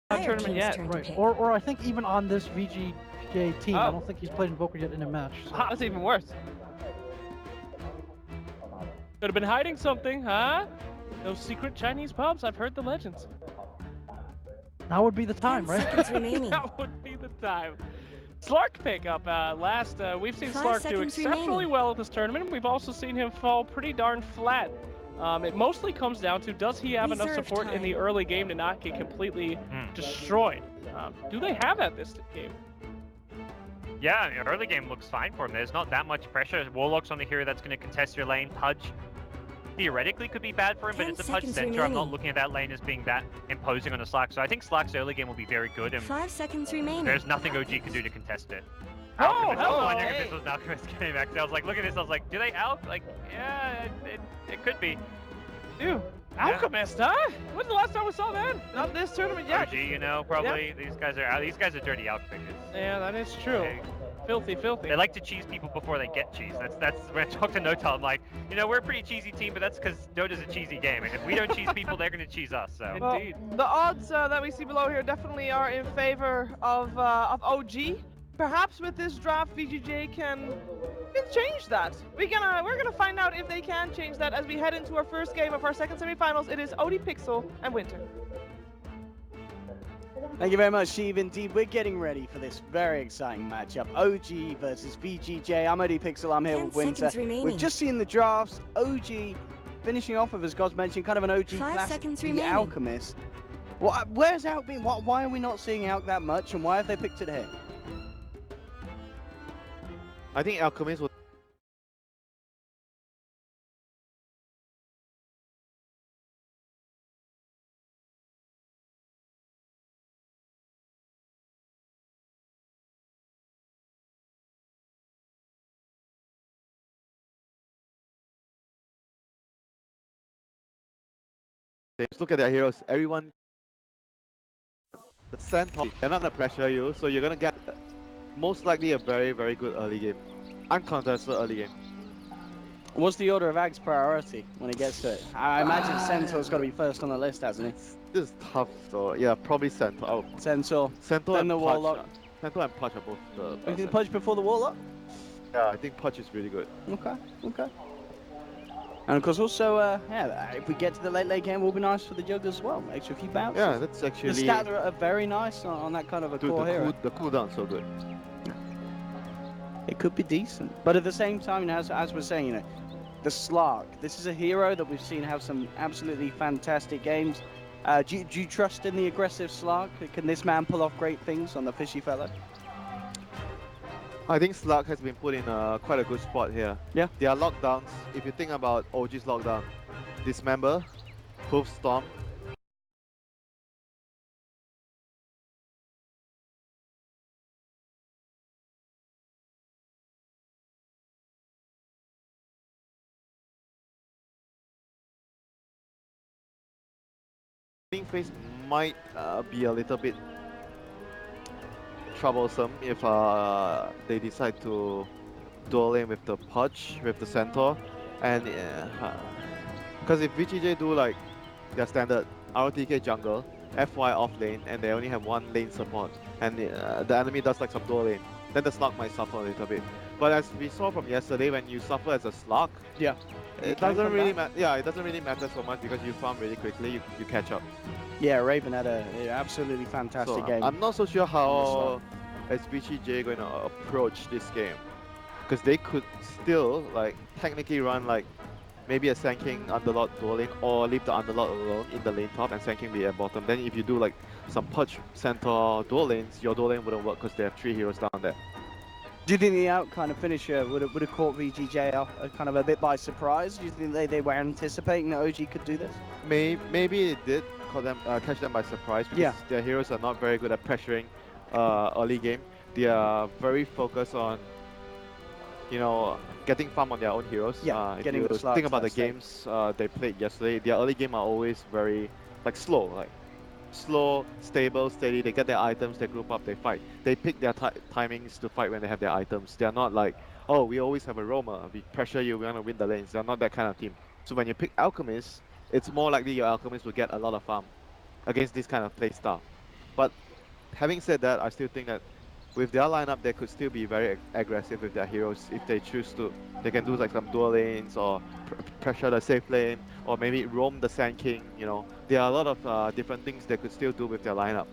tournament yet. Right. Or I think even on this VGJ team, I don't think he's played Invoker yet in a match. So. That's even worse. Could have been hiding something, huh? Those secret Chinese pubs, I've heard the legends. Now would be the time, right? That would be the time. Slark pickup. We've seen Slark do exceptionally well at this tournament. We've also seen him fall pretty darn flat. It mostly comes down to, does he have enough support in the early game to not get completely destroyed? Do they have that this game? Yeah, the early game looks fine for him. There's not that much pressure. Warlock's on the hero that's going to contest your lane. Pudge theoretically could be bad for him, but it's a Pudge center. I'm not looking at that lane as being that imposing on a Slark. So I think Slark's early game will be very good. And 5 seconds remaining. There's nothing OG can do to contest it. Oh, Alchemist, I was wondering if this was an Alchemist game, actually. I was like, look at this, I was like, do they Alch? Like, yeah, it could be. Dude, Alchemist, huh? When's the last time we saw that? Not this tournament yet. OG, you know, probably. Yep. These guys are dirty Alch pickers. Yeah, that is true. Filthy. They like to cheese people before they get cheese. That's when I talk to Notal, I'm like, you know, we're a pretty cheesy team, but that's because Dota's a cheesy game. And if we don't cheese people, they're going to cheese us. So indeed. The odds that we see below here definitely are in favor of OG. Perhaps with this draft, VGJ can change that. We're gonna find out if they can change that as we head into our first game of our second semifinals. It is OD Pixel and Winter. Thank you very much, Steve. Indeed, we're getting ready for this very exciting matchup. OG versus VGJ. I'm OD Pixel, I'm here with Winter. We've just seen the drafts. OG finishing off with, as Goz mentioned, kind of an OG classic, the Alchemist. Where's Alch been? Why are we not seeing Alch that much, and why have they picked it here? I think Alchemist will look at their heroes. Everyone, the Centaur, they're not gonna pressure you, so you're gonna get most likely a very, very good early game, uncontested early game. What's the order of Ag's priority when it gets to it? I imagine Centaur's got to be first on the list, hasn't he? This is tough, though. Yeah, probably Centaur. Oh, Centaur and the Warlock. Centaur and Pudge are both the. You think Pudge before the Warlock? Yeah, I think Pudge is really good. Okay. And of course, also, if we get to the late game, will be nice for the Jug as well. Extra few bounces. Yeah, that's actually. The stats are very nice on that kind of a core hero. The cooldown's so good. It could be decent, but at the same time, as we're saying, you know, the Slark. This is a hero that we've seen have some absolutely fantastic games. Do you trust in the aggressive Slark? Can this man pull off great things on the fishy fellow? I think Slark has been put in quite a good spot here. Yeah. There are lockdowns. If you think about OG's lockdown, Dismember, Hoof Storm. Phase might be a little bit troublesome if they decide to duel in with the Pudge, with the Centaur, and because if VGJ do like their standard RTK jungle, FY off lane, and they only have one lane support, and the enemy does like some dual lane, then the Slark might suffer a little bit. But as we saw from yesterday, when you suffer as a Slark, it doesn't really matter. Yeah, it doesn't really matter so much because you farm really quickly. You catch up. Yeah, Raven had a absolutely fantastic game. I'm not so sure how is VGJ going to approach this game, because they could still like technically run like maybe a Sand King Underlord dual lane, or leave the Underlord alone in the lane top and Sand King be at bottom. Then if you do like some Pudge Centaur dual lanes, your dual lane wouldn't work because they have 3 heroes down there. Do you think the out kind of finisher would have caught VGJ off kind of a bit by surprise? Do you think they were anticipating that OG could do this? Maybe it did catch them by surprise, because their heroes are not very good at pressuring early game. They are very focused on, you know, getting farm on their own heroes. Yeah, if you think about the games they played yesterday, their early game are always very slow, stable, steady. They get their items, they group up, they fight. They pick their timings to fight when they have their items. They are not like, oh, we always have a roamer, we pressure you, we want to win the lanes. They're not that kind of team. So when you pick Alchemist, it's more likely your Alchemist will get a lot of farm against this kind of play style. But having said that, I still think that with their lineup, they could still be very aggressive with their heroes if they choose to. They can do like some dual lanes or pressure the safe lane or maybe roam the Sand King. You know, there are a lot of different things they could still do with their lineup.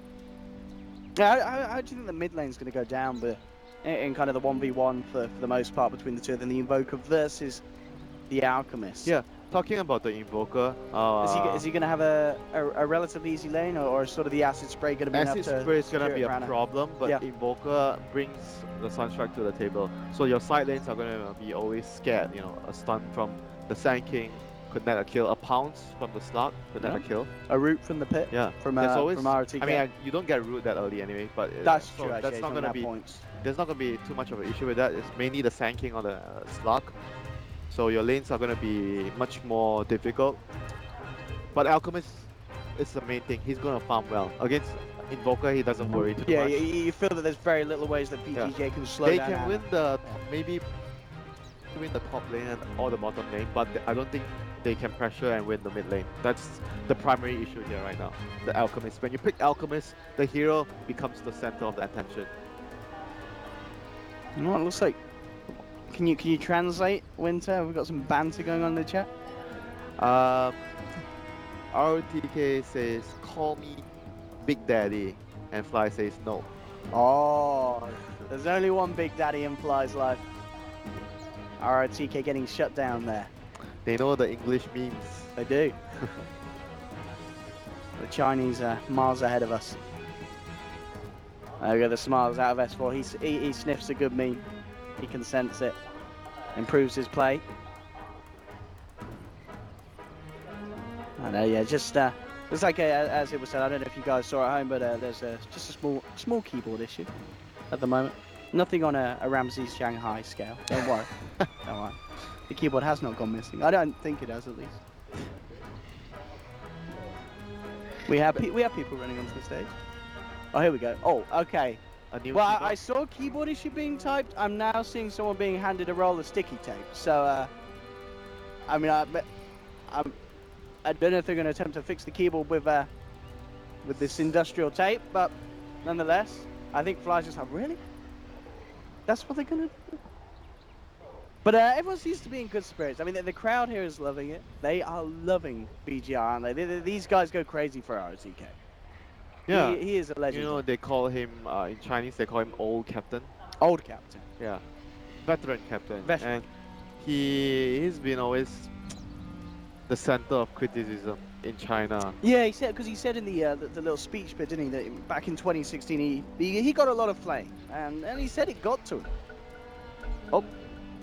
Yeah, how do you think the mid lane's going to go down in kind of the 1v1 for the most part between the two of them, the Invoker versus the Alchemist? Yeah, talking about the Invoker, Is he going to have a relatively easy lane, or is sort of the Acid Spray going to be enough to Acid Spray is gonna secure be it a for Ana? problem, but Yeah. Invoker brings the Sunstrike to the table. So your side lanes are gonna be always scared. You know, a stun from the Sand King could net a kill, a pounce from the Slug could net a kill. A root from the pit. Yeah, From there's always. from RTK. I mean, you don't get root that early anyway, but That's so true. Actually, that's not from gonna that be. points. There's not gonna be too much of an issue with that. It's mainly the Sand King or the Slug. So your lanes are gonna be much more difficult. But Alchemist is the main thing. He's gonna farm well against Invoker. He doesn't worry too Yeah, much. you feel that there's very little ways that VGJ can slow They down. can Ana. win the maybe win the top lane or the bottom lane, but I don't think they can pressure and win the mid lane. That's the primary issue here right now. The Alchemist. When you pick Alchemist, the hero becomes the center of the attention. You know what it looks like? Can you translate, Winter? We've got some banter going on in the chat. RTK says, "Call me Big Daddy," and Fly says, "No." Oh, there's only one Big Daddy in Fly's life. RTK getting shut down there. They know the English memes. They do. The Chinese are miles ahead of us. There we go, the smiles out of S4. He sniffs a good meme. He can sense it. Improves his play. I know, yeah, just like as it was said, I don't know if you guys saw at home, but there's just a small keyboard issue at the moment. Nothing on a Ramses Shanghai scale. Don't worry. Don't worry. The keyboard has not gone missing. I don't think it has, at least. We have people running onto the stage. Oh, here we go. Oh, okay. A new Well, keyboard? I saw a keyboard issue being typed. I'm now seeing someone being handed a roll of sticky tape. So, I mean, I don't know if they're going to attempt to fix the keyboard with this industrial tape, but nonetheless, I think Fly's just like, really? That's what they're going to do? But everyone seems to be in good spirits. I mean, the crowd here is loving it. They are loving BGR, aren't they? These guys go crazy for RTK. Yeah. He is a legend. You know, they call him, in Chinese, they call him Old Captain. Old captain. Yeah. Veteran Captain. Veteran. And he's been always the center of criticism in China. Yeah, he said in the little speech bit, didn't he, that back in 2016 he got a lot of flame, and he said it got to him.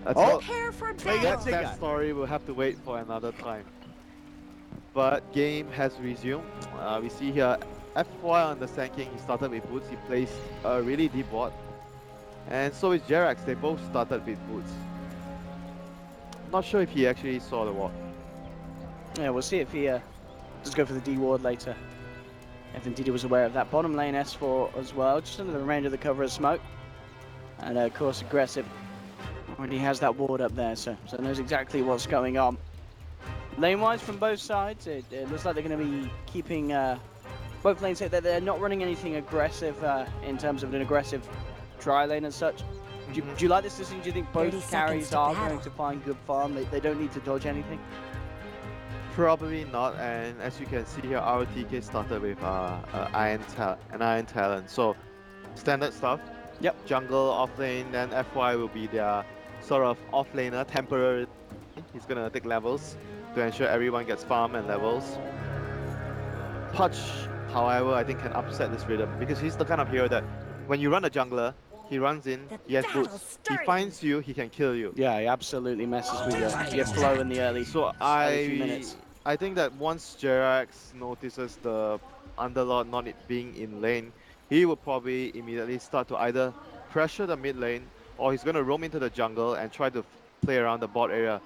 That's Oh. all- Prepare for Wait, battle. that's it. that story we'll have to wait for another time. But game has resumed. We see here FY on the Sand King. He started with boots. He placed a really deep ward. And so is Jerax. They both started with boots. Not sure if he actually saw the ward. Yeah, we'll see if he does go for the D ward later. If indeed he was aware of that. Bottom lane S4 as well, just under the remainder of the cover of smoke. And of course aggressive when he has that ward up there, so knows exactly what's going on. Lane-wise from both sides, it looks like they're going to be keeping both lanes. They're not running anything aggressive in terms of an aggressive tri lane as such. Do you like this decision? Do you think both 30 carries seconds to are battle. going to find good farm? They don't need to dodge anything? Probably not. And as you can see here, RTK started with an Iron Talon. So standard stuff. Yep. Jungle off lane, then FY will be their sort of off laner temporary. He's gonna take levels to ensure everyone gets farm and levels. Pudge, however, I think can upset this rhythm because he's the kind of hero that when you run a jungler, he runs in, The he has battle's boots. He starting. finds you, he can kill you. Yeah, he absolutely messes with your flow in the early. So few minutes. I think that once Jerax notices the Underlord not being in lane, he will probably immediately start to either pressure the mid lane or he's going to roam into the jungle and try to play around the bot area.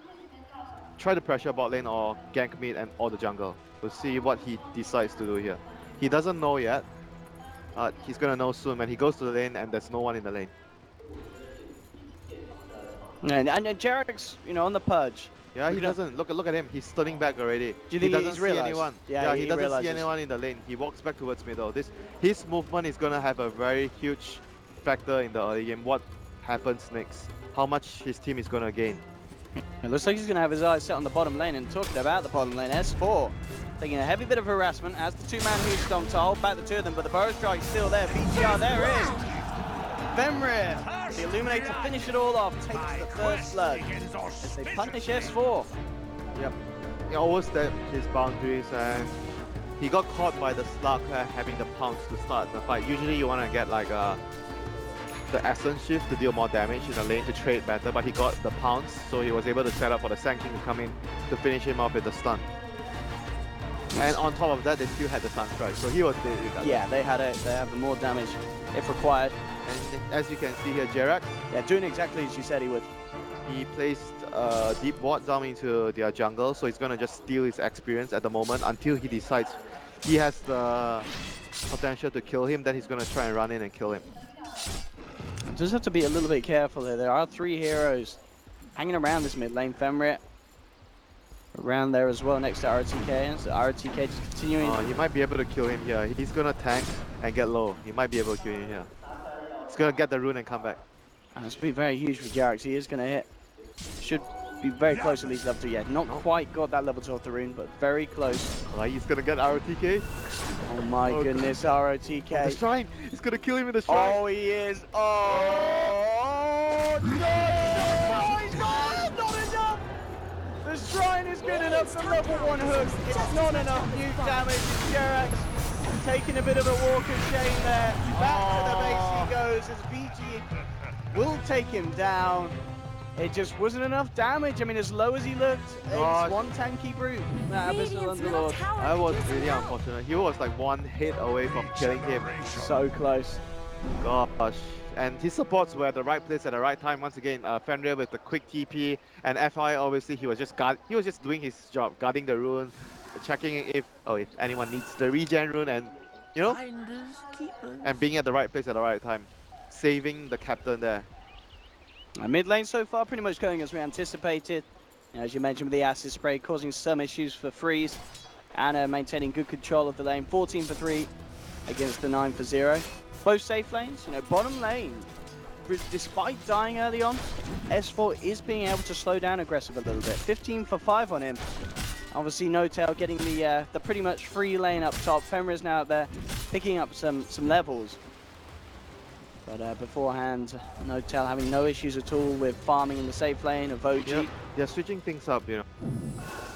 Try to pressure bot lane or gank mid and or the jungle. We'll see what he decides to do here. He doesn't know yet. He's going to know soon when he goes to the lane and there's no one in the lane. And Jerax, on the purge, Yeah, he doesn't. Look at him. He's turning back already. Do you think he doesn't he's see realized? anyone. Yeah, he doesn't realizes. see anyone in the lane. He walks back towards middle. His movement is gonna have a very huge factor in the early game. What happens next? How much his team is gonna gain? It looks like he's going to have his eyes set on the bottom lane, and talking about the bottom lane, S4 taking a heavy bit of harassment as the two-man Hoost on to hold back the two of them, but the Burrow Strike's still there. VGR, there it is. Fenrir, the Illuminator, finish it all off, takes the first blood as they punish S4. Yep. He overstepped his boundaries and he got caught by the Slug having the pounce to start the fight. Usually you want to get like the Essence Shift to deal more damage in the lane to trade better, but he got the pounce, so he was able to set up for the Sand King to come in to finish him off with the stun. And on top of that, they still had the Sunstrike, so he was dead regardless. Yeah, they have the more damage if required. And as you can see here, Jerax, Yeah, doing exactly as you said he would. he placed a deep ward down into their jungle, so he's gonna just steal his experience at the moment until he decides he has the potential to kill him, then he's gonna try and run in and kill him. Just have to be a little bit careful here. There are three heroes hanging around this mid lane. Fenrir around there as well next to RTK. So RTK just continuing. He might be able to kill him here. He's gonna tank and get low. He might be able to kill him here. He's gonna get the rune and come back. And it's been very huge for Jerax. He is going to hit. Should be very close at least level 2 yet. Not quite got that level 2 off the rune, but very close. Alright, he's gonna get ROTK. Oh my goodness, ROTK. The shrine! He's gonna kill him in the shrine! Oh, he is. Oh, no! He's gone! Not enough! The shrine is good enough for level 1 hook. It's not enough nuke damage. Jerax taking a bit of a walk of shame there. Back to the base he goes as VG will take him down. It just wasn't enough damage. I mean, as low as he looked, it's one tanky brute. Abyssal Underlord. That was really unfortunate. He was like one hit away from killing him. So close. Gosh. And his supports were at the right place at the right time. Once again, Fenrir with the quick TP, and FI obviously he was just doing his job, guarding the rune, checking if anyone needs the regen rune, and you know, and being at the right place at the right time, saving the captain there. Mid lane so far pretty much going as we anticipated. As you mentioned with the acid spray causing some issues for Freeze. Anna maintaining good control of the lane. 14 for 3 against the 9 for 0. Both safe lanes, bottom lane. Despite dying early on, S4 is being able to slow down aggressive a little bit. 15 for 5 on him. Obviously No-Tail getting the pretty much free lane up top. Fenrir's now out there picking up some levels. But beforehand, No-Tail having no issues at all with farming in the safe lane of OG. Yep. They're switching things up,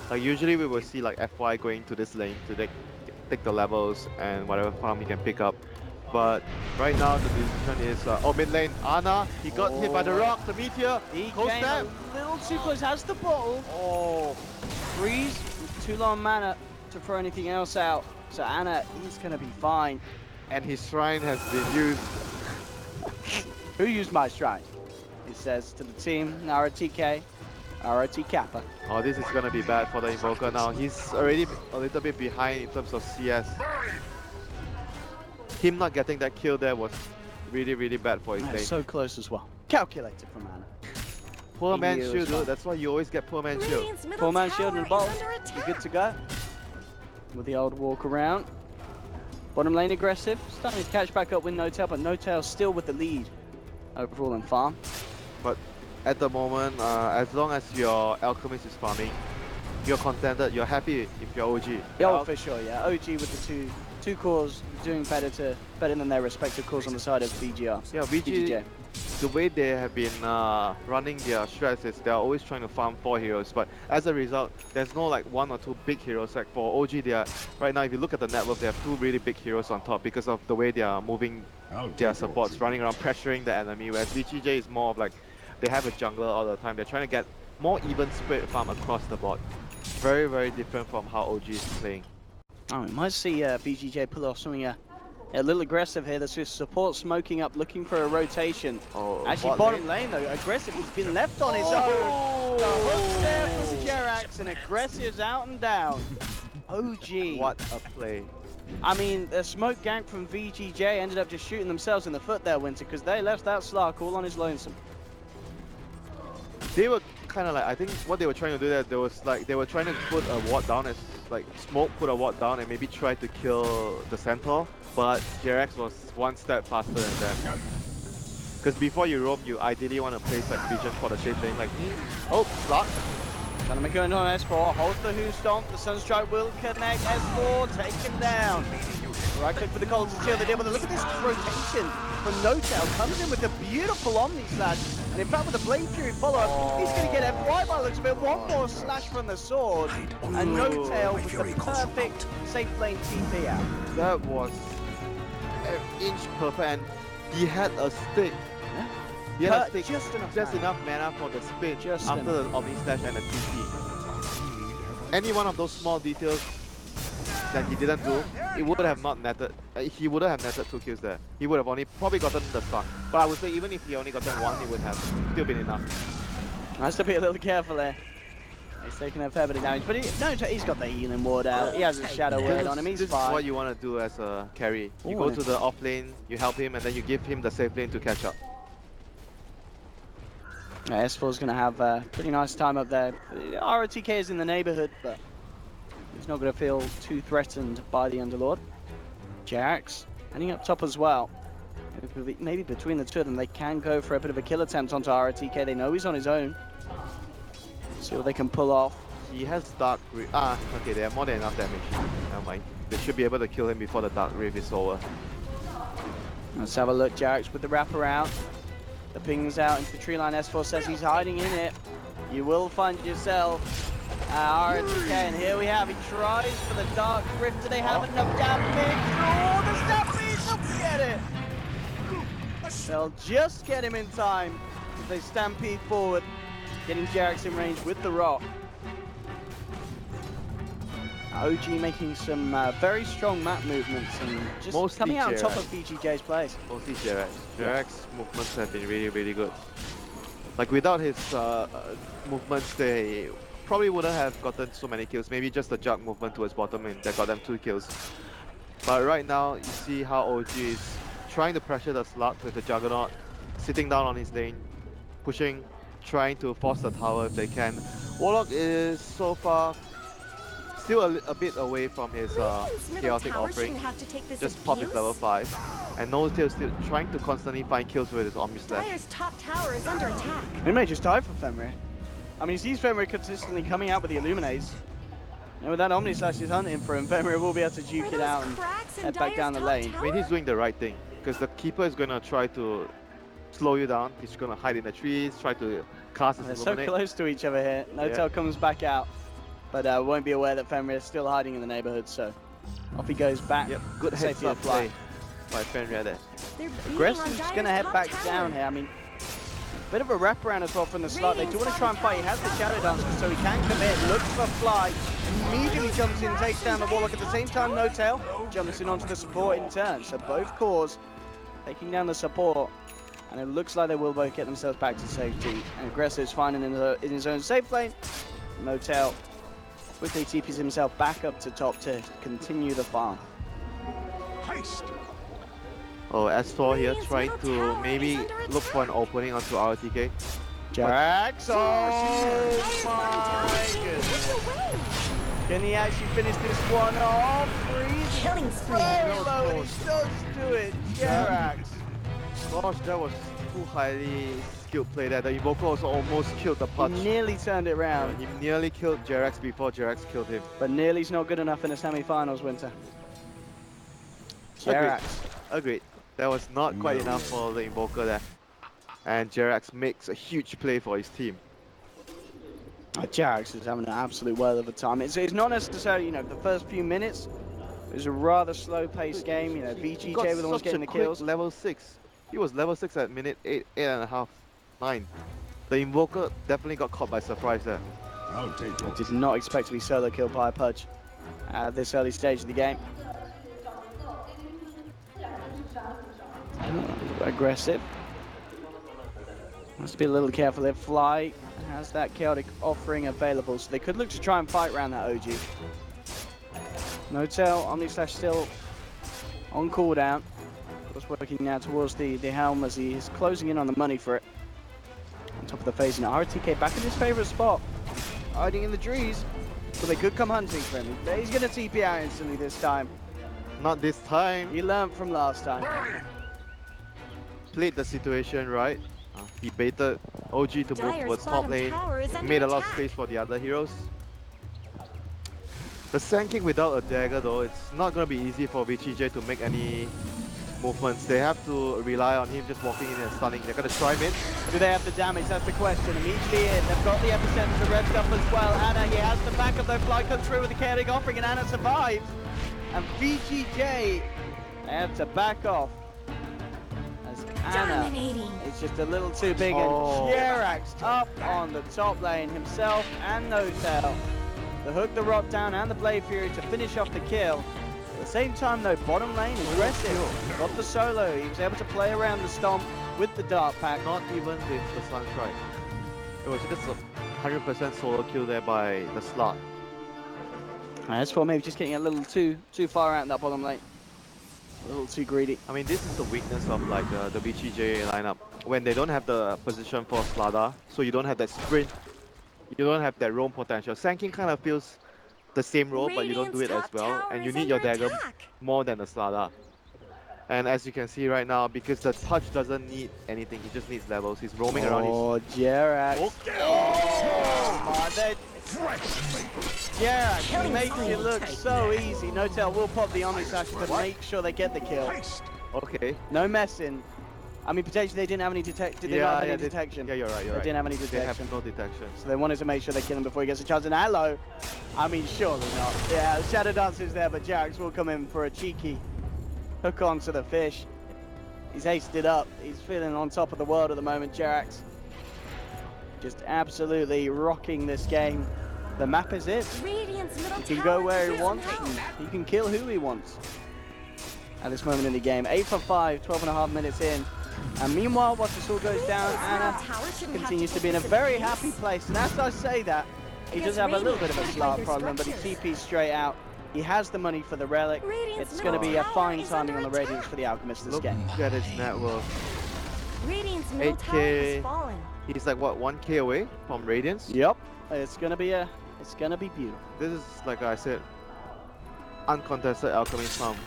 Like usually we will see like FY going to this lane to take the levels and whatever farm he can pick up. But right now the decision is, mid lane, Ana, he got hit by the rock, the meteor, He cold came snap. a little too close, has the bottle. Oh, Freeze with too long mana to throw anything else out. So Ana, he's going to be fine. And his shrine has been used. Who used my shrine? He says to the team, ROTK, ROT Kappa. Oh, this is gonna be bad for the Invoker now. He's already a little bit behind in terms of CS. Him not getting that kill there was really, really bad for his lane. So close as well. Calculated from Ana. Poor He man knew shield, as well. dude. That's why you always get poor man shield. Full man shield and bolt. You're good to go. With the old walk around. Bottom lane aggressive. Starting to catch back up with No-Tail, but No-Tail still with the lead overall in farm. But at the moment, as long as your Alchemist is farming, you're contented, you're happy if you're OG. Yeah, for sure, yeah. OG with the two cores doing better than their respective cores on the side of VGR. Yeah, VGJ. The way they have been running their strats is they're always trying to farm 4 heroes, but as a result, there's no like 1 or 2 big heroes. Like for OG, they are right now. If you look at the network, they have 2 really big heroes on top because of the way they are moving their supports, running around, pressuring the enemy. Whereas VGJ is more of like they have a jungler all the time. They're trying to get more even spread farm across the board. Very, very different from how OG is playing. Oh, we might see VGJ pull off something a little aggressive here. There's just support smoking up, looking for a rotation. Oh, actually, bottom lane though, aggressive. He's been left on his own. The hook there from Jerax, and aggressive's out and down. OG. What a play. I mean, the smoke gank from VGJ ended up just shooting themselves in the foot there, Winter, because they left that Slark all on his lonesome. They were kind of like, I think what they were trying to do there, they were trying to put a ward down as like smoke, put a ward down and maybe try to kill the centaur, but JRX was one step faster than them. Because before you roam, you ideally want to place like vision for the safe lane like me. Oh, block. Trying to make it on S4, holds the Who Stomp, the Sunstrike will connect, S4 taken down. Right click for the Colts to seal the deal, but look at this rotation from No-Tail, comes in with a beautiful Omni Slash, and in fact with the Blade Fury follow-up, he's going to get it right by the looks of it, one more slash from the sword, and No-Tail with the perfect safe lane TP out. That was an inch perfect, and he had a stick. He had a stick, just enough mana for the spin after the Omni Slash and the TP. Any one of those small details that he didn't do, it would have not netted. He wouldn't have netted 2 kills there. He would have only probably gotten the stun. But I would say even if he only gotten 1, it would have still been enough. Has to be a little careful there. He's taking a fair bit of damage, but he's got the healing ward out. He has a shadow word on him. He's this fine. is what you want to do as a carry. You go to the off lane, you help him, and then you give him the safe lane to catch up. Yeah, S4's going to have a pretty nice time up there. ROTK is in the neighborhood, but he's not going to feel too threatened by the Underlord. JRX heading up top as well. Maybe between the two of them, they can go for a bit of a kill attempt onto ROTK. They know he's on his own. See what they can pull off. He has Dark Reef. Okay, they have more than enough damage. Never mind. They should be able to kill him before the Dark Reef is over. Let's have a look, JRX with the wraparound. The ping's out into the tree line. S4 says he's hiding in it. You will find yourself RTK, and here we have, he tries for the Dark Rift. Do they have enough damage? Oh, the Stampede, they'll get it! They'll just get him in time as they Stampede forward, getting JRX in range with the rock. OG making some very strong map movements and just mostly coming out on top of VGJ's plays. Mostly JRX. JRX's movements have been really, really good. Like without his movements, they probably wouldn't have gotten so many kills. Maybe just the jug movement towards bottom and that got them 2 kills. But right now, you see how OG is trying to pressure the slug with the Juggernaut, sitting down on his lane, pushing, trying to force the tower if they can. Warlock is so far still a bit away from his chaotic offering. Just pop his level 5. And No-Tail still trying to constantly find kills with his Omni Slash. Dire's top tower is under attack. He may just die for Fenrir. I mean, he sees Fenrir consistently coming out with the Illuminates. And with that Omni Slash is hunting for him, Fenrir will be able to juke it out and head back down the lane. I mean, he's doing the right thing. Because the Keeper is going to try to slow you down. He's going to hide in the trees, try to cast his They're Illuminate. so close to each other here. No-Tail comes back out. But won't be aware that Fenrir is still hiding in the neighborhood, so off he goes back. Yep, good heads up play by Fenrir there. Aggressive's going to head back down here. I mean, a bit of a wraparound as well from the slot. They do want to try and fight. He has the Shadow Dancer, so he can commit. Looks for Fly. Immediately jumps in, takes down the Warlock. At the same time, No-Tail jumps in onto the support in turn. So both cores taking down the support. And it looks like they will both get themselves back to safety. And Aggressive's finding in his own safe lane. No-Tail quickly TPs himself back up to top to continue the farm. Oh, S4 here trying to maybe look for an opening onto RTK. JRX, oh my goodness. Can he actually finish this one off? Freeze. Killing spree. Oh, he does do it. JRX. Gosh, that was too highly skilled play there. The Invoker also almost killed the punch. He nearly turned it around. He nearly killed JRX before JRX killed him. But nearly's not good enough in the semi-finals, Winter. JRX. Agreed. That was not quite enough for the Invoker there. And JRX makes a huge play for his team. JRX is having an absolute whale of a time. It's not necessarily, you know, the first few minutes. It was a rather slow-paced game. You know, VGJ were the ones getting the kills. Level 6. He was level 6 at minute 8 and a half, 9. The Invoker definitely got caught by surprise there. I did not expect to be solo killed by a Pudge at this early stage of the game. Aggressive. Must be a little careful there. Fly has that chaotic offering available, so they could look to try and fight around that OG. No-Tail, Omni Slash still on cooldown. Just working now towards the helm as he is closing in on the money for it. top of the phase, and RTK back in his favorite spot, hiding in the trees. So they could come hunting for him. He's going to TP out instantly this time. Not this time. He learned from last time. Played the situation right. He baited OG to move Dire's towards top bottom lane. tower is under Made a lot of attack. space for the other heroes. The Sand King without a dagger though, it's not going to be easy for VGJ to make any movements. They have to rely on him just walking in and stunning. They're going to try mid. Do they have the damage? That's the question. Immediately in. They've got the epicenter revved up as well. Anna, he has the backup though. Fly comes through with the chaotic offering, and Anna survives. And VGJ, they have to back off. As Anna Dominating. is just a little too big. Oh. And Jerax up on the top lane himself and Notel. The hook, the rock down, and the Blade Fury to finish off the kill. At the same time though, bottom lane aggressive. Got the solo. He was able to play around the stomp with the Dark Pack. Not even with the Sunstrike. It was just a 100% solo kill there by the slot. As for maybe just getting a little too far out in that bottom lane. A little too greedy. I mean, this is the weakness of like the VGJ lineup. When they don't have the position for Slada, so you don't have that sprint, you don't have that roam potential. Sand King kind of feels the same role, but you don't do it as well, and you need your dagger more than the Slada. And as you can see right now, because the touch doesn't need anything, he just needs levels. He's roaming around. Oh, Jerax. Oh, my, Jerax, he makes it look so easy. Notel will pop the Omni Slash, but make sure they get the kill. Okay. No messing. I mean, potentially they didn't have any detection. Yeah, you're right. They didn't have any They detection. have no detection. So they wanted to make sure they kill him before he gets a chance. And hello. I mean, surely not. Yeah, Shadow Dance is there, but Jerax will come in for a cheeky hook onto the fish. He's aced it up. He's feeling on top of the world at the moment, Jerax. Just absolutely rocking this game. The map is it. He can go where he wants, and he can kill who he wants. At this moment in the game, 8 for 5, 12.5 minutes in. And meanwhile, while this all goes down, Anna continues to be in a very happy place. And as I say that, he does have a little bit of a slot problem, but he TP's straight out. He has the money for the relic. It's going to be a fine timing on the Radiance for the Alchemist this game. Look at his net worth. 8K. He's like what, 1K away from Radiance? Yep. It's going to be beautiful. This is, like I said, uncontested Alchemist farm.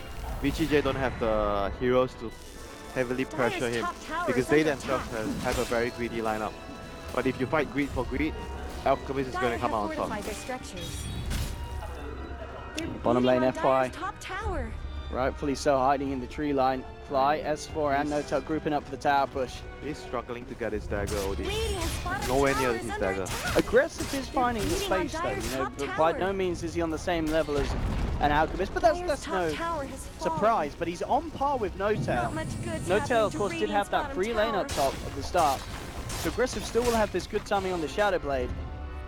VGJ don't have the heroes to heavily pressure him because they themselves have a very greedy lineup. But if you fight greed for greed, Alchemist is going to come out on top. Bottom lane FY. Rightfully so, hiding in the tree line. Fly, S4 and Notel grouping up for the tower push. He's struggling to get his dagger, OD. Nowhere near his dagger. Aggressive is finding the space though, you know, but by no means is he on the same level as an Alchemist, but that's no surprise, but he's on par with Notel. Notel, of course, did have that free lane up top at the start, so Aggressive still will have this good timing on the Shadow Blade,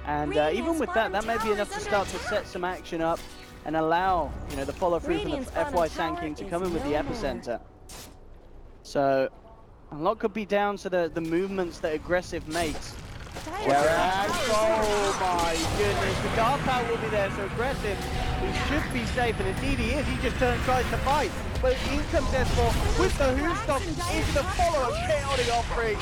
and even with that, that may be enough to start to set some action up and allow, you know, the follow through from the FY Sand King to come in with the epicenter. So a lot could be down to the movements that Aggressive makes. Jerax, oh my goodness, the Dark Power will be there, so Aggressive, he should be safe, and indeed he is. He just tries to fight, but in comes S4 with the Whostock into the follow-up chaotic offering,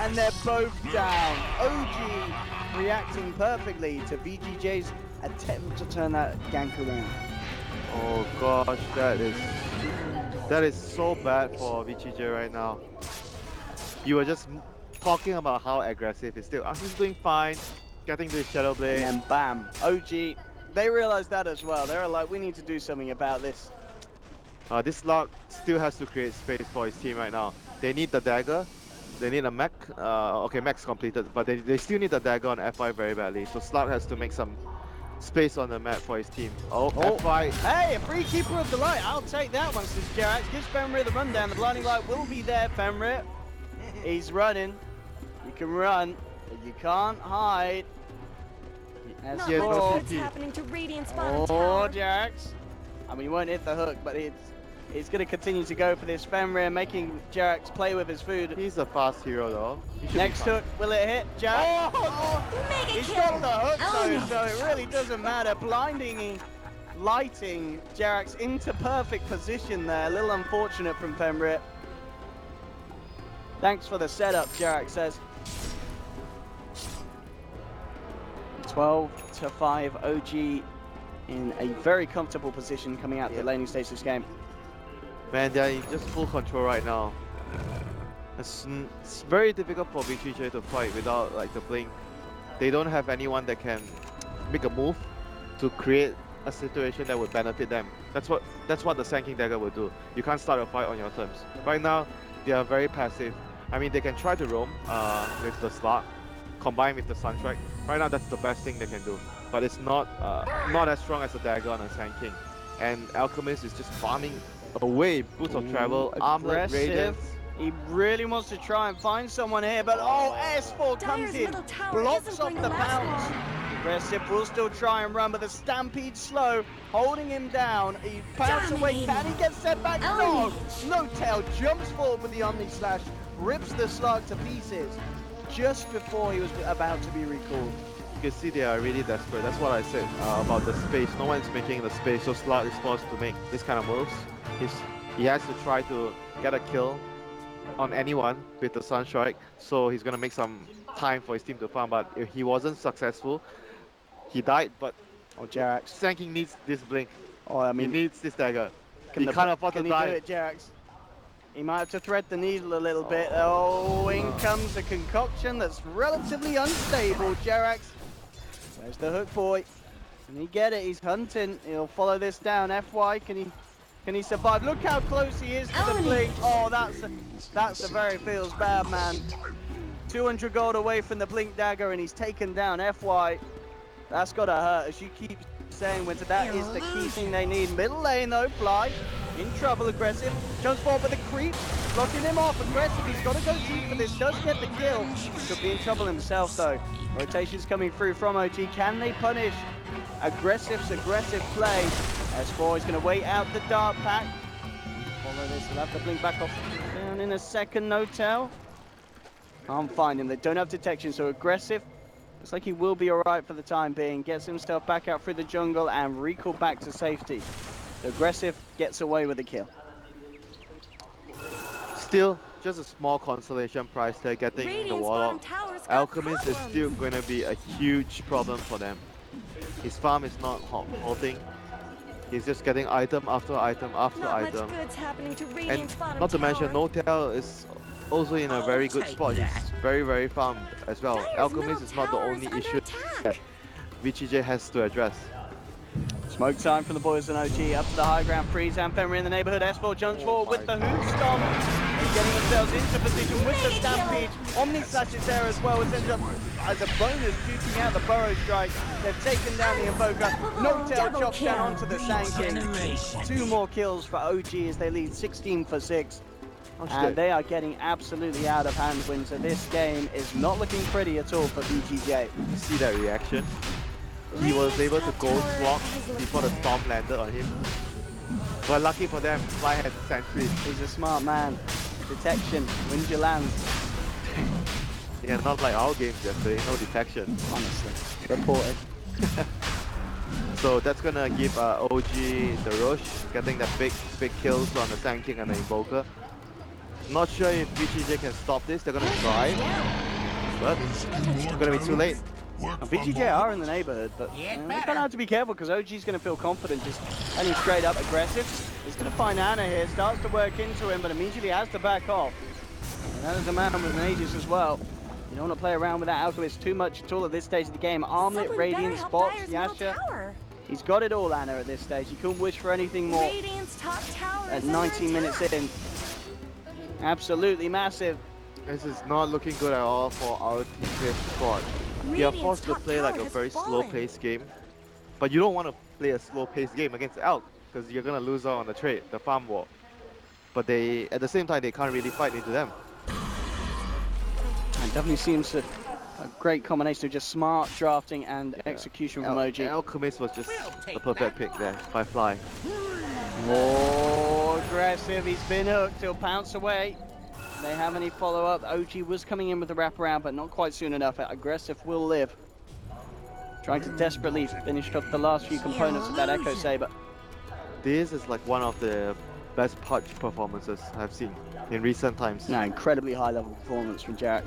and they're both down. OG reacting perfectly to VGJ's attempt to turn that gank around. Oh gosh, that is so bad for VGJ right now. You were just talking about how aggressive he's still. He's doing fine, getting to his Shadow Blade. And then bam, OG, they realized that as well. They were like, we need to do something about this. This Slug still has to create space for his team right now. They need the dagger. They need a mech. Okay, mech's completed, but they still need the dagger on FI very badly. So Slug has to make some space on the map for his team. Oh, FI. Hey, a free Keeper of the Light. I'll take that one since Jerax gives Fenrir the rundown. The Blinding Light will be there, Fenrir. He's running. You can run, but you can't hide. As Yes, for... Oh, Jerax. I mean, he won't hit the hook, but it's going to continue to go for this. Fenrir making Jerax play with his food. He's a fast hero though. Next hook, will it hit? Jerax? He's got the hook though, so it really doesn't matter. Blinding, lighting Jerax into perfect position there. A little unfortunate from Fenrir. Thanks for the setup, Jerax says. 12-5, OG in a very comfortable position coming out the laning stage of this game. Man, they're in just full control right now. It's very difficult for VGJ to fight without like the blink. They don't have anyone that can make a move to create a situation that would benefit them. That's what the Sand King Dagger will do. You can't start a fight on your terms. Right now, they are very passive. I mean, they can try to roam with the Slug, combined with the Sunstrike. Right now, that's the best thing they can do. But it's not as strong as the Dagger on a Sand King. And Alchemist is just farming away, boots of travel, armlet, radiance. He really wants to try and find someone here, but oh, S4 comes in, blocks off the pounce. Aggressive will still try and run, but the Stampede slow, holding him down. He pounces away, can he get set back? No! No-Tail jumps forward with the Omni Slash, rips the Slug to pieces, just before he was about to be recalled. You can see they are really desperate. That's what I said about the space. No one's making the space, so Slug is forced to make this kind of moves. He has to try to get a kill on anyone with the Sunstrike, so he's gonna make some time for his team to farm, but if he wasn't successful, he died. But Jerax. Sand King needs this blink. Oh, I mean, he needs this dagger. He can't afford to die. Can he do it, Jerax? He might have to thread the needle a little bit. Oh, in comes a concoction that's relatively unstable. Jerax, where's the hook boy? Can he get it? He's hunting. He'll follow this down. FY, can he survive? Look how close he is to the blink. Oh, that's a very feels bad, man. 200 gold away from the blink dagger, and he's taken down. FY, that's gotta hurt. As you keep saying, Winter, that is the key thing they need. Middle lane though, Fly in trouble. Aggressive jumps forward with the creep, blocking him off. Aggressive, he's got to go deep for this. Does get the kill. Could be in trouble himself though. Rotations coming through from OG. Can they punish Aggressive's aggressive play? S4 is going to wait out the Dark Pack. Follow this, he'll have to blink back off down in a second. No-Tail. Can't find him. They don't have detection, so Aggressive looks like he will be alright for the time being. Gets himself back out through the jungle and recall back to safety. So Aggressive gets away with the kill. Still, just a small consolation prize there, getting the Warlock. Alchemist is still going to be a huge problem for them. His farm is not halting. He's just getting item after item after item. And not to mention, No-Tail is also in a very good spot. He's very, very farmed as well. Alchemist is not the only issue that VGJ has to address. Smoke time from the boys and OG. Up to the high ground. Freeze and Fenrir in the neighborhood. S4 jumps forward with the Hoot Stomp. They're getting themselves into position with the Stampede. Omni Slash is there as well. It's ended up as a bonus shooting out the Burrow Strike. They've taken down the Invoker. No-Tail chops down onto the Sand King. 2 more kills for OG as they lead 16 for 6. And they are getting absolutely out of hand, Winter. This game is not looking pretty at all for VGJ. You see that reaction? He was able to go swap before the storm landed on him. But lucky for them, Fly had the sentry. He's a smart man. Detection, wins your lands. Yeah, not like our games yesterday, no detection. Honestly, reported. So that's gonna give OG the rush, getting the big kills on the Sand King and the Invoker. Not sure if VGJ can stop this, they're gonna try. But it's gonna be too late. VGJ are in the neighborhood, but they're gonna have to be careful because OG's gonna feel confident just heading straight up. Aggressive. He's gonna find Ana here, starts to work into him, but immediately has to back off. And that is a man with an Aegis as well. You don't want to play around with that Alchemist too much at all at this stage of the game. Armlet, Radiant, Spots, Yasha. He's got it all, Ana, at this stage. You couldn't wish for anything more at 19 minutes in. Absolutely massive. This is not looking good at all for our TK squad. We are forced to play like a very slow-paced game. But you don't want to play a slow-paced game against Elk, because you're going to lose out on the trade, the farm war. But they, at the same time, they can't really fight into them. It definitely seems a great combination of just smart drafting and execution from OG. Alchemist was just the perfect pick there by Fly. More aggressive, he's been hooked, he'll pounce away. They have any follow-up. OG was coming in with the wraparound, but not quite soon enough. Aggressive will live. Trying to desperately finish off the last few components of that Echo Saber. This is like one of the best Pudge performances I've seen in recent times. No, incredibly high level performance from Jerax.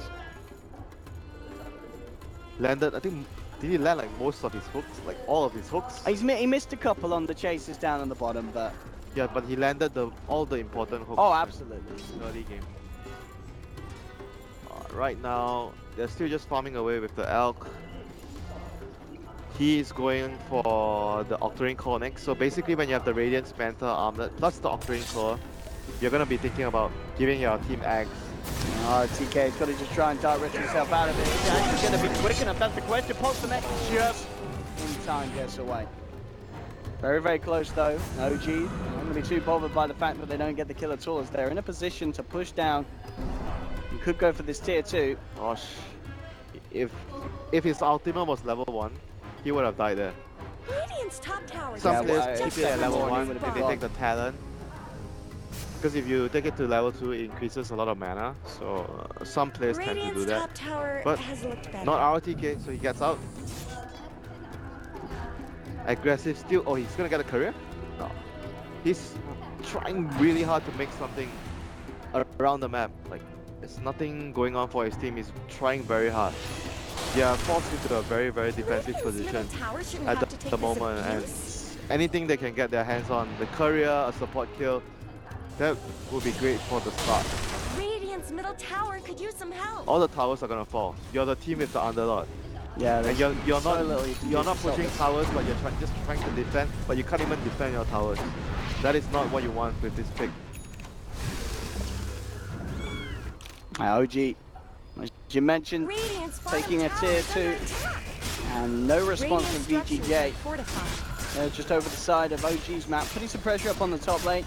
Landed, I think, Did he land like most of his hooks? Like all of his hooks? He missed a couple on the chases down on the bottom, but... Yeah, but he landed all the important hooks. Oh, absolutely. In the early game. Right now, they're still just farming away with the Elk. He's going for the Octarine Core next. So basically when you have the Radiance Manta Armlet plus the Octarine Core, you're going to be thinking about giving your team Axe. TK's got to just try and direct himself out of it. Is Axe going to be quick enough? That's the question. Pops the neck just in time, gets away. Very, very close though. OG, not going to be too bothered by the fact that they don't get the kill at all, as they're in a position to push down. You could go for this tier 2. Gosh, if his ultimate was level 1, he would have died there. Radiant's top tower. Some Yeah, players just keep it at level finished 1 his if they bomb. take the talent. Because if you take it to level 2, it increases a lot of mana. So some players tend to do Radiant's that. top tower But has looked better. Not RTK, so he gets out. Aggressive still. Oh, he's gonna get a career? No. He's trying really hard to make something around the map. Like, there's nothing going on for his team. He's trying very hard. They are forced into a very, very defensive Radiant's position middle tower shouldn't at have to the take this moment. And abuse. anything they can get their hands on, the courier, a support kill, that would be great for the start. Radiant's middle tower could use some help. All the towers are gonna fall. You're the team with the underlord. Yeah, And you're so not little you can you're do not to stop pushing this. towers, but you're just trying to defend, but you can't even defend your towers. That is not what you want with this pick. OG, as you mentioned, Radiant's bottom taking a tower tier is under 2. attack. And no response Radiant from structures VGJ. are fortified. They're just over the side of OG's map, putting some pressure up on the top lane.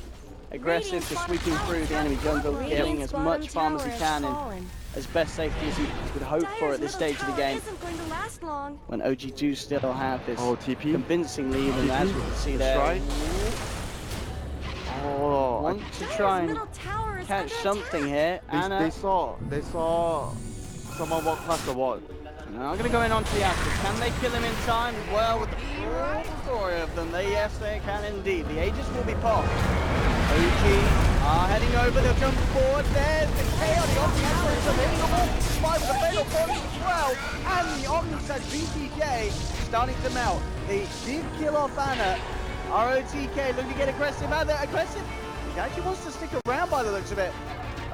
Aggressive, Radiant's just bottom sweeping tower through is the enemy jungle, Radiant's getting as bottom much farm as he tower can has and fallen. as best safety as he would hope for Dire's at this middle stage of the tower game. isn't going to last long. When OG do still have this Oh, TP? convincing lead, and as we can see there, Try. Oh, want to Dire's try and middle tower is catch under something attack. here. they saw someone walk past the wall. Now I'm going to go in onto the Ashes. Can they kill him in time? Well, with the story of them, yes, they can indeed. The Aegis will be popped. OG are heading over. They'll jump forward. There's the KO. The Omni is available. Five with the fatal body as well. And the Omni says VGJ starting to melt. They did kill off Anna. ROTK looking to get aggressive. Aggressive. He actually wants to stick around by the looks of it.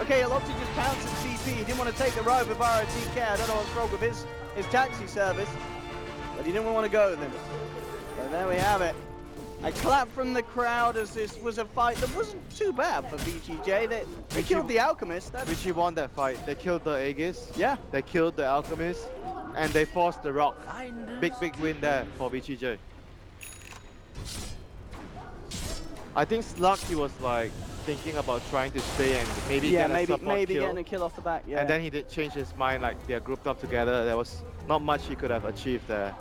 Okay, Alopti just pounced at CP. He didn't want to take the ride with ROTK. I don't know what's wrong with his taxi service, but he didn't want to go with him. So there we have it. A clap from the crowd as this was a fight that wasn't too bad for VGJ. They killed the Alchemist. Richie won that fight. They killed the Aegis. Yeah. They killed the Alchemist. And they forced the Rock. Big win there for VGJ. I think Slug, he was like thinking about trying to stay and maybe get a support maybe kill. getting a kill off the back. Yeah. And then he did change his mind, like they're grouped up together. There was not much he could have achieved there.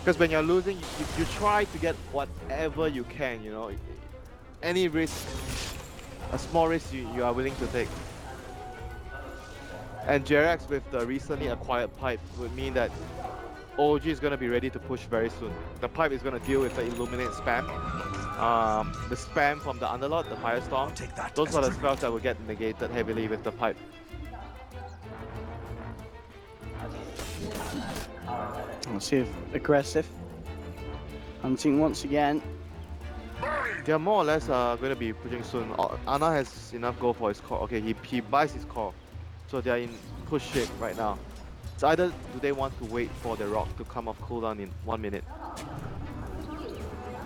Because when you're losing, you try to get whatever you can, you know. Any risk, a small risk you are willing to take. And Jerax with the recently acquired pipe would mean that OG is going to be ready to push very soon. The pipe is going to deal with the Illuminate spam. The spam from the Underlord, the Firestorm. Those are the spells that will get negated heavily with the pipe. Let's see if aggressive. Hunting once again. They're more or less going to be pushing soon. Ana has enough gold for his core. Okay, he buys his core. So they're in push shape right now. It's either do they want to wait for the Rock to come off cooldown in 1 minute.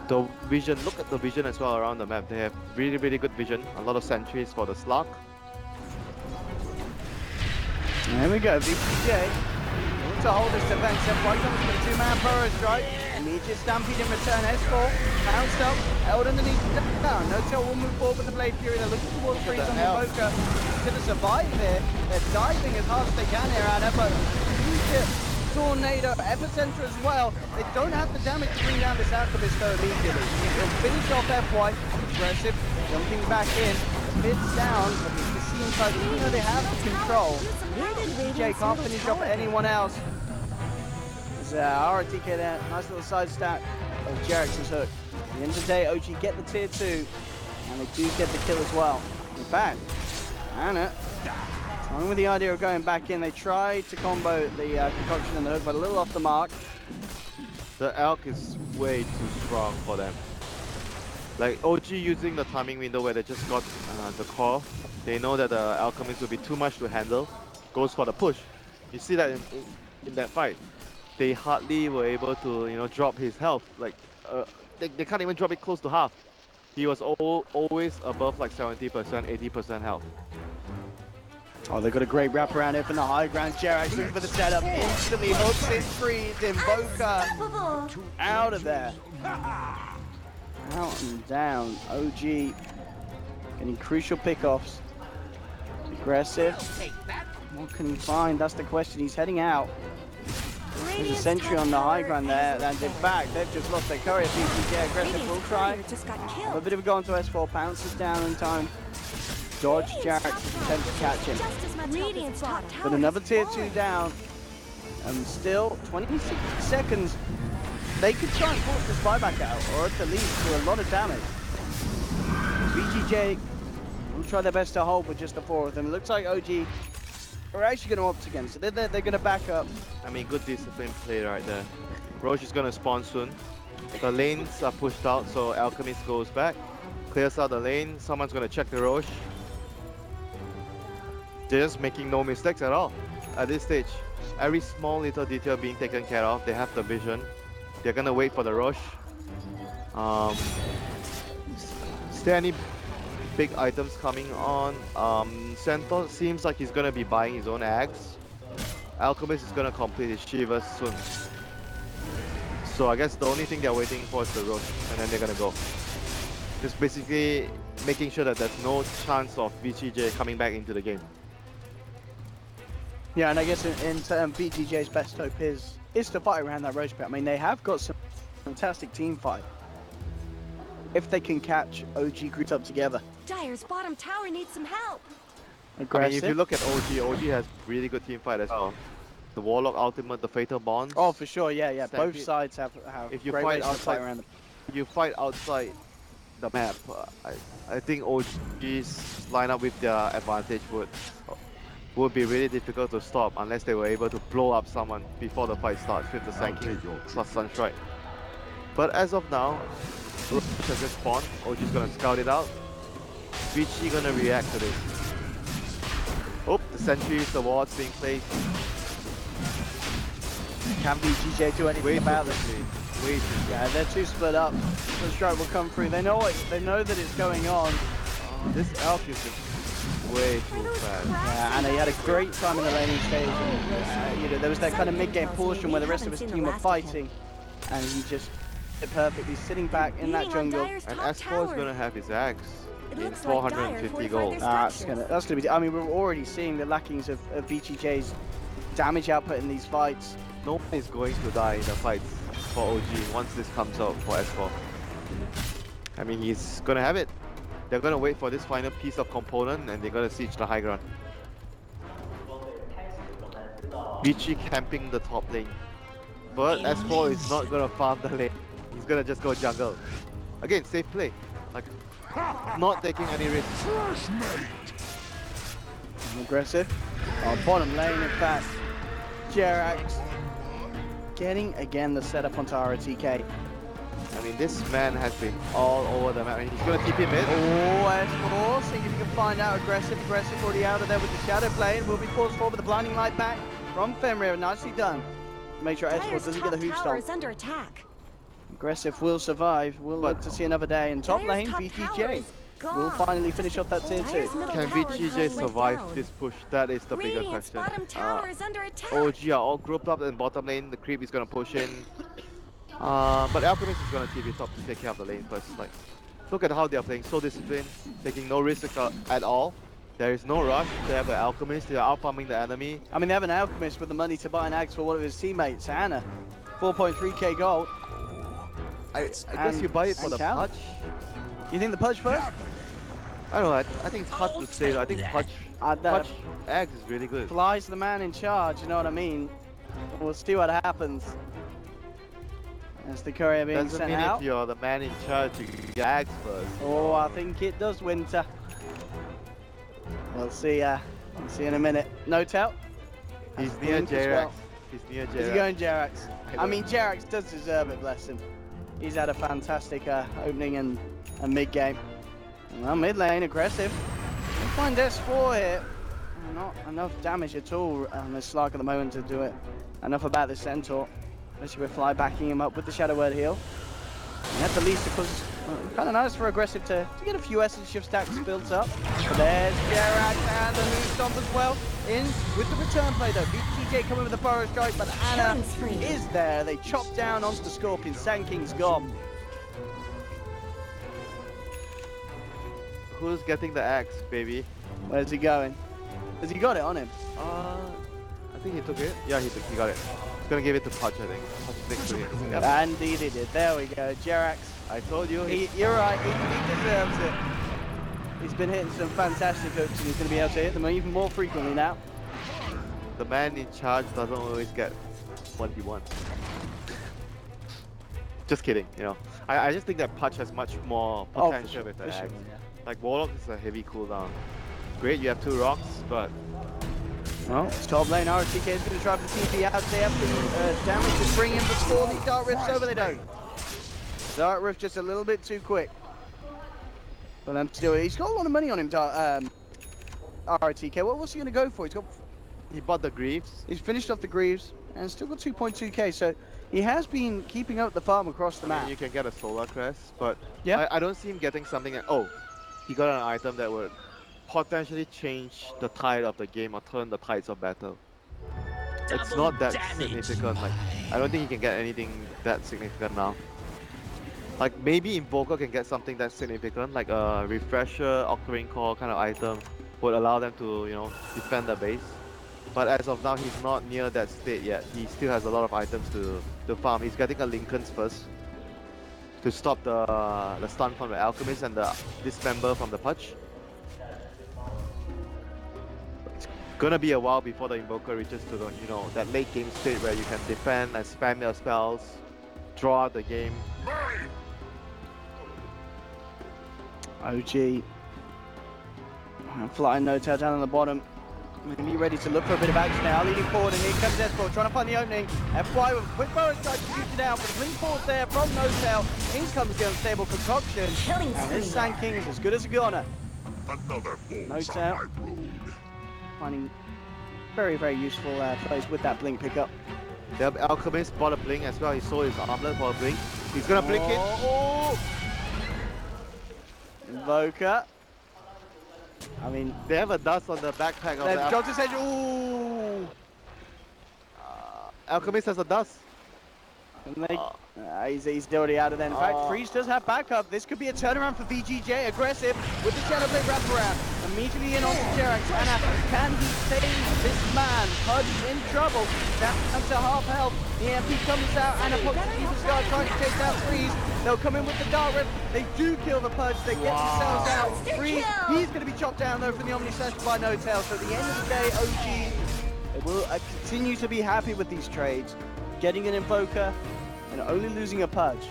The vision, look at the vision as well around the map. They have really good vision. A lot of sentries for the Slug. There we go, VGJ. Looks to hold his defensive. One comes with a 2-man burrow strike. Immediate stampede in return. S4 bounced up, held underneath the down. No tail will move forward with the Blade Fury. They're looking towards freeze on the Invoker. He's going to survive here. They're diving as hard as they can here, Anna, but huge tornado, epicenter as well. They don't have the damage to bring down this Alchemist though immediately. He'll finish off FY. Aggressive, jumping back in. Bids down, but it seems like even though they have the control, VGJ can't finish off anyone else. There's RTK there, nice little side stack of Jerax's hook. At the end of the day, OG get the tier 2, and they do get the kill as well. In fact, Anna Along with the idea of going back in, they tried to combo the concoction and the hook, but a little off the mark. The Elk is way too strong for them. Like OG using the timing window where they just got the core, they know that the Alchemist will be too much to handle, goes for the push. You see that in that fight. They hardly were able to, drop his health. Like, they can't even drop it close to half. He was always above like 70%, 80% health. Oh, they've got a great wrap around here from the high ground. Jerax looking for the setup, instantly hooks it free. Invoker out of there. Out and down. OG getting crucial pickoffs. Aggressive. What can he find? That's the question. He's heading out. There's a sentry on the high ground there, and in fact, they've just lost their courier. VGJ aggressive will try. A bit of a go onto S4, pounces down in time. Dodge Jerax attempt to catch him. But another tier 2 down. And still 26 seconds. They could try and force this buyback out, or at the least do a lot of damage. VGJ will try their best to hold with just the 4 of them. It looks like OG are actually going to opt again, so they're going to back up. I mean, good discipline play right there. Roche is going to spawn soon. The lanes are pushed out, so Alchemist goes back. Clears out the lane. Someone's going to check the Roche. They're just making no mistakes at all at this stage. Every small little detail being taken care of. They have the vision. They're going to wait for the Roche. Is there any big items coming on? Centaur seems like he's going to be buying his own axe. Alchemist is going to complete his Shivas soon. So I guess the only thing they're waiting for is the Roche, and then they're going to go. Just basically making sure that there's no chance of VGJ coming back into the game. Yeah, and I guess in turn, VGJ's best hope is to fight around that Roche pit. I mean, they have got some fantastic team fight. If they can catch OG grouped up together. Dire's bottom tower needs some help. Aggressive. I mean, if you look at OG has really good team fight as well. The Warlock ultimate, the Fatal Bonds. Oh, for sure, yeah. Stampede. Both sides have If you great fight ways to fight outside, around them. you fight outside the map, I think OG's lineup with their advantage would be really difficult to stop unless they were able to blow up someone before the fight starts with the Sanking plus Sunstrike. But as of now, Roche has just spawned. OG's gonna scout it out. VG gonna react to this. Oh, the sentries, the wards being placed. Can VGJ do anything about this? Wait. Yeah, they're too split up. The strike will come through. They know that it's going on. This Elk is just way too fast. Yeah, and he had a great time in the laning stage. And, there was that kind of mid-game portion where the rest of his team were fighting, and he just did perfectly, sitting back in that jungle. And S4 is gonna have his axe in 450 gold. That's gonna be. I mean, we're already seeing the lackings of VGJ's damage output in these fights. No one is going to die in the fights for OG once this comes out for S4. I mean, he's gonna have it. They're gonna wait for this final piece of component and they're gonna siege the high ground. VG camping the top lane. But S4 is not gonna farm the lane. He's gonna just go jungle. Again, safe play. Like, not taking any risks. Aggressive. Bottom lane, in fact. Jerax getting again the setup onto ROTK. I mean, this man has been all over the map. I mean, he's gonna keep him in. Oh, S4, see if you can find out. Aggressive already out of there with the shadow play. Will be forced forward with the blinding light back from Fenrir. Nicely done. Make sure S4 doesn't get the hoop stop. Under attack. Aggressive will survive. We'll look to see another day. And top lane, VGJ will finally finish off that tier 2. Can VGJ survive this push? That is the bigger question. OG are all grouped up in bottom lane. The creep is gonna push in. But Alchemist is gonna TP top to take care of the lane first. Like, look at how they are playing, so disciplined, taking no risk at all. There is no rush. They have an Alchemist. They are out farming the enemy. I mean, they have an Alchemist with the money to buy an axe for one of his teammates, Anna. 4.3k gold. I guess you buy it for the pudge. You think the pudge first? I don't know. I think it's hard to say. I think pudge eggs is really good. Fly's the man in charge. You know what I mean? We'll see what happens. As the courier being sent out. If you're the man in charge, you get eggs first. Oh, I think it does, Winter. We'll see See you in a minute. No tell. He's near Blink as Jrax. well. He's near Is he Jrax. going Jrax? I mean, Jrax does deserve it, bless him. He's had a fantastic opening and mid game. Well, mid lane, aggressive. We'll find S4 here. Not enough damage at all on this Slark at the moment to do it. Enough about the Centaur. Especially with Fly backing him up with the Shadow Word heal. And at the least, it was kind of nice for aggressive to get a few essence shift stacks built up. But there's Jrax and the move stomp as well. In with the return play though. VGJ coming with the Burrow Strike, but Ana is there. They chop down onto the Scorpion. Sand King's gone. Who's getting the axe, baby? Where's he going? Has he got it on him? I think he took it. Yeah, he got it. He's gonna give it to Pudge, I think. Pudge next to him. Yep. And indeed he did. There we go. Jrax. I told you. You're right. He deserves it. He's been hitting some fantastic hooks, and he's going to be able to hit them even more frequently now. The man in charge doesn't always get what he wants. Just kidding, you know. I just think that Pudge has much more potential with the axe. Sure. Like Warlock is a heavy cooldown. Great, you have 2 rocks, but Well, it's top lane. RTK is going to try for the TP out. They have the damage to bring in before the Dark Rift's over. They don't. Dark Rift just a little bit too quick. But still, he's got a lot of money on him, RTK. What's he going to go for? he bought the Greaves. He's finished off the Greaves and still got 2.2k. So he has been keeping up the farm across the I mean, map. you can get a Solar Crest, but Yeah. I don't see him getting something oh, he got an item that would potentially change the tide of the game or turn the tides of battle. It's not that significant. Like, I don't think he can get anything that significant now. Like, maybe Invoker can get something that's significant, like a Refresher, Octarine Core kind of item would allow them to, you know, defend the base. But as of now, he's not near that state yet. He still has a lot of items to farm. He's getting a Lincoln's first to stop the stun from the Alchemist and the Dismember from the Pudge. It's gonna be a while before the Invoker reaches to the, you know, that late game state where you can defend and spam your spells, draw out the game. OG. Flying no-tail down on the bottom. Maybe ready to look for a bit of action now. Leading forward, and here comes Esport trying to find the opening. FY with a quick Burrow Strike to shoot it down, but Blink Force there from no-tail. In comes the unstable Concoction. And this Sand King is as good as a goner. No-tail. Finding very, very useful plays with that Blink pickup. The Alchemist bought a Blink as well. He sold his armlet for a Blink. He's gonna Blink it. Oh! Invoker. I mean, They have a dust on the backpack of the Doctor said, ooh! Alchemist has a dust. He's already out of there. In fact, Freeze does have backup. This could be a turnaround for VGJ. Aggressive with the Shadow Blade wraparound. Immediately in onto Jrax. Ana, can he save this man? Pudge in trouble. Down to half health. The MP comes out. Ana pops the Evil Scar trying to take down Freeze. They'll come in with the Dark Rift. They do kill the Pudge. They get themselves out. Freeze, he's going to be chopped down though from the Omni Slash by No-Tail. So at the end of the day, OG will continue to be happy with these trades. Getting an Invoker and only losing a Pudge.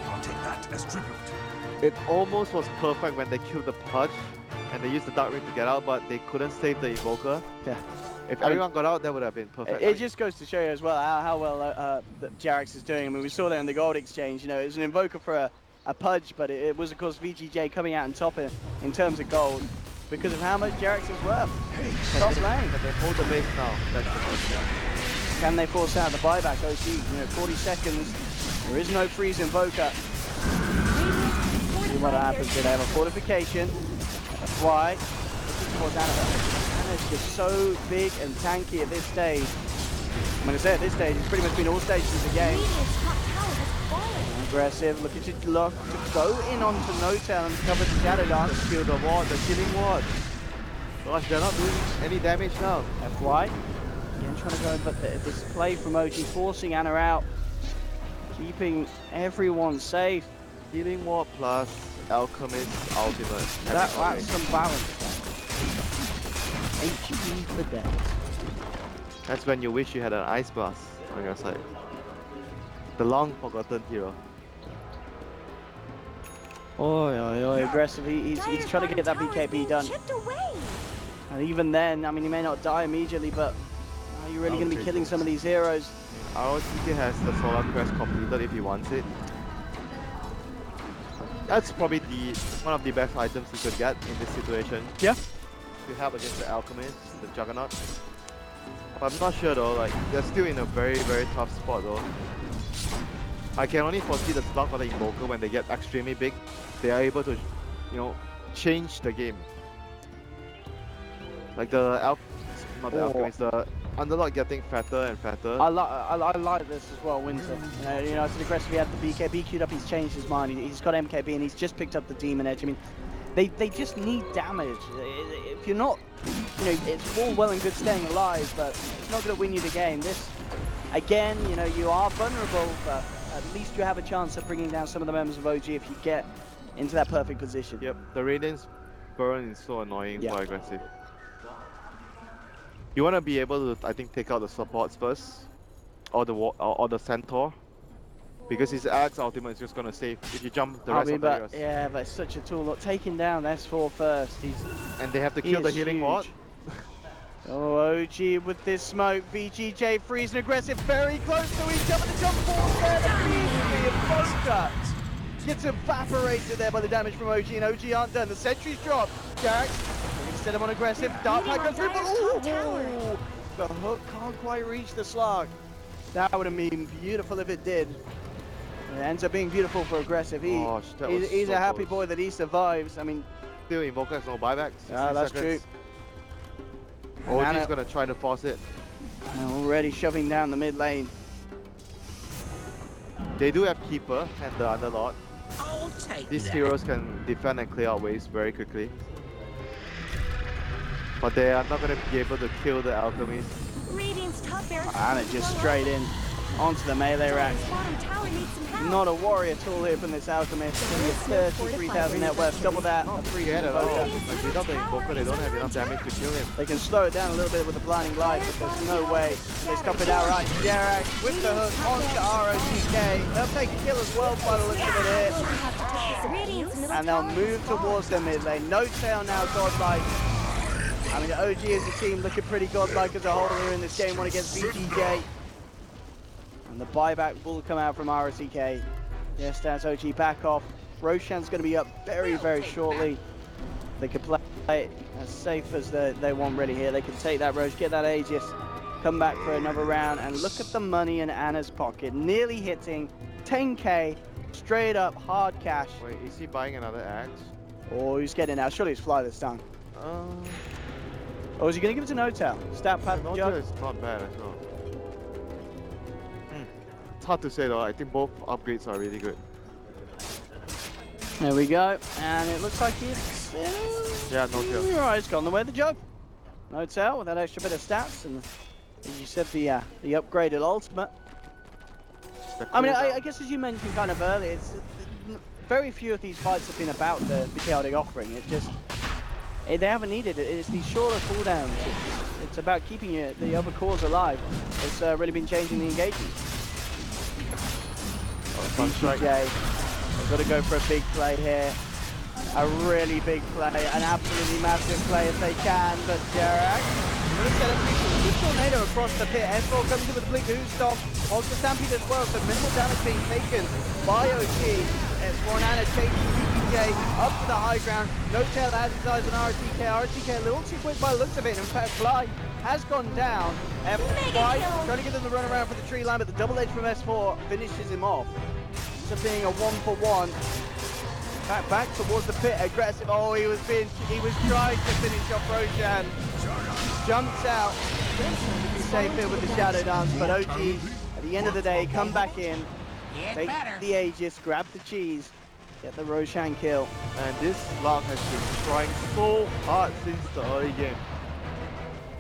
I'll take that as tribute. It almost was perfect when they killed the Pudge and they used the Dark Ring to get out, but they couldn't save the Invoker. Yeah. If everyone got out, that would have been perfect. It just goes to show you as well how well that Jrax is doing. I mean, we saw that in the gold exchange. You know, it was an Invoker for a Pudge, but it was, of course, VGJ coming out on top in terms of gold because of how much Jrax is worth. Top lane. But they hold the base now. That's the question. Can they force out the buyback? OG, you know, 40 seconds. There is no freeze Invoker. See what happens. They have a fortification. That's why. Ana's just so big and tanky at this stage. I'm going to say at this stage, it's pretty much been all stages of the game. Aggressive, looking to lock to go in onto No-Tail and cover the Shadow Dance. Kill the ward, the killing ward. Gosh, they're not doing any damage now. FY. Again, trying to go, but this play from OG forcing Ana out, keeping everyone safe. Healing ward plus Alchemist ultimate. That's some balance. HP for death. That's when you wish you had an Ice Blast on your side. The long forgotten hero. Oh, aggressive. He's trying to get that BKB done. And even then, I mean, he may not die immediately, but are you really going to be killing some of these heroes? ROTK has the Solar Crest completed if he wants it. That's probably one of the best items you could get in this situation. Yeah. To help against the Alchemist, the Juggernaut. But I'm not sure though, like, they're still in a very, very tough spot though. I can only foresee the Slug or the Invoker when they get extremely big, they are able to, you know, change the game. Like the Alchemist, the Underlord getting fatter and fatter. I like this as well, Winter. You know, it's an aggressive. He had the BK, BQ'd up, he's changed his mind. He's got MKB and he's just picked up the Demon Edge. I mean, they just need damage. If you're not, you know, it's all well and good staying alive, but it's not going to win you the game. This, again, you know, you are vulnerable, but at least you have a chance of bringing down some of the members of OG if you get into that perfect position. Yep, the Radiant's burn is so annoying for aggressive. You want to be able to, I think, take out the supports first, or the Centaur, because his Axe ultimate is just going to save if you jump the rest of the heroes. Yeah, but it's such a tool. Look, taking down S4 first. And they have to kill the healing ward. Oh, OG with this smoke. VGJ freezing aggressive, very close to each other. The jump forward there, the Invoker gets evaporated there by the damage from OG, and OG aren't done. The sentries drop. Jack, instead of on aggressive, Dark Pack goes through, but ooh, the hook can't quite reach the Slug. That would have been beautiful if it did. It ends up being beautiful for aggressive. He's so a happy boy that he survives. I mean, still Invoker has no buyback. Yeah, that's true. OG's gonna try to force it. Already shoving down the mid lane. They do have Keeper and the Underlord. These heroes can defend and clear out waves very quickly. But they are not gonna be able to kill the Alchemist. And it just straight in onto the melee rack. Not a warrior tool here from this Alchemist. 33,000 net worth, double that. Forget it all. Like, without the Invoker, they don't have enough damage to kill him. They can slow it down a little bit with the Blinding Light, but there's no way they stop it outright. Jarak with the hook onto ROTK. They'll take a kill as well by the looks of it here. And they'll move towards the mid lane. No tail now, godlike. I mean, OG as a team looking pretty godlike as a whole here in this game, one against VGJ. And the buyback will come out from ROTK. Yes, that's OG back off. Roshan's going to be up very, very shortly. They could play it as safe as they want ready here. They can take that Rosh, get that Aegis, come back for another round, and look at the money in Anna's pocket. Nearly hitting 10k, straight up hard cash. Wait, is he buying another axe? Oh, he's getting out. Surely it's Fly this time. Oh, is he going to give it to No-Tail? Stat pad No jug? is not bad as well. It's hard to say though, I think both upgrades are really good. There we go, and it looks like it's... Yeah, No-Tail. Alright, it's gone the way of the jug. No-Tail with that extra bit of stats, and as you said, the upgraded ultimate. I mean, I guess as you mentioned kind of earlier, it's very few of these fights have been about the chaotic offering. It just... They haven't needed it. It's these shorter cooldowns. It's about keeping the other cores alive. It's really been changing the engagement. VGJ, they've got to go for a big play here. A really big play, an absolutely massive play if they can, but Jarak going to set up a good tornado across the pit. S4 comes in with a blink who stop. Also Stampede as well, so minimal damage being taken by OG. S4 and Anna chasing VGJ up to the high ground. No-Tail has his eyes on RTK. RTK a little too quick by the looks of it. In fact, Fly has gone down. F5 trying to get them the run around for the tree line, but the double edge from S4 finishes him off. So being a 1-for-1. Back towards the pit, aggressive. Oh, he was trying to finish off Roshan. Jumps out. To be safe here with the Shadow Dance, but OG, at the end of the day, come back in, take the Aegis, grab the cheese, get the Roshan kill. And this Slug has been trying so hard since the early game.